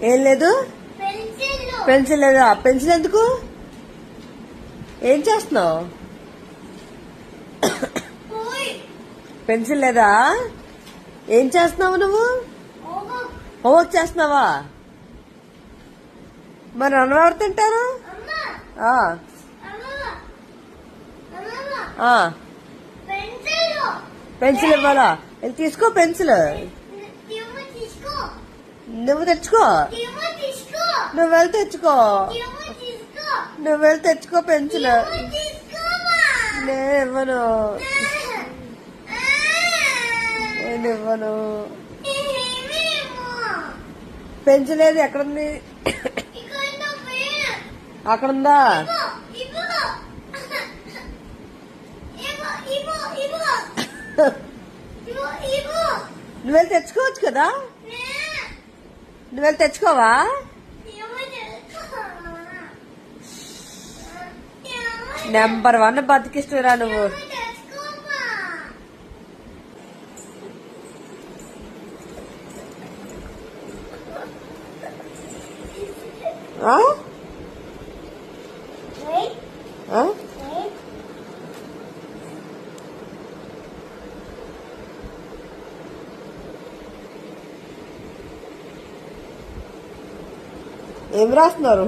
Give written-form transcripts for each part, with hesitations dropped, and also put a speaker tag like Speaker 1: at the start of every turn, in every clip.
Speaker 1: ఏం లేదు. పెన్సిల్ లేదా? పెన్సిల్ ఎందుకు? ఏం చేస్తున్నావు? పెన్సిల్ లేదా? ఏం చేస్తున్నావు నువ్వు? హోంవర్క్ చేస్తున్నావా? మరి అన్నం ఎవరు తింటారు? పెన్సిల్ ఇవ్వాలా? తీసుకో పెన్సిల్. నువ్వు తెచ్చుకో. నువ్వు వెళ్ళి తెచ్చుకో. నువ్వు వెళ్ళి తెచ్చుకో పెన్సిల్. నేను ఇవ్వను. నేను ఇవ్వను. పెన్సిల్ ఏది? ఎక్కడుంది? అక్కడుందా? నువ్వు వెళ్ళి తెచ్చుకోవచ్చు కదా. నువ్వు వెళ్ళి తెచ్చుకోవా? నెంబర్ 1 బతికిస్తురా నువ్వు. ఏం రాస్తున్నారు?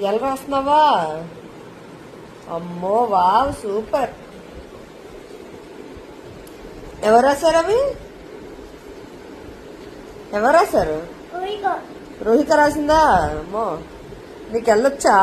Speaker 1: ఎలా రాస్తున్నావా? అమ్మో వావ్ సూపర్. ఎవరు రాశారు అవి? ఎవరు రాశారు? రోహిక రాసిందా? అమ్మో నీకు వెళ్ళొచ్చా?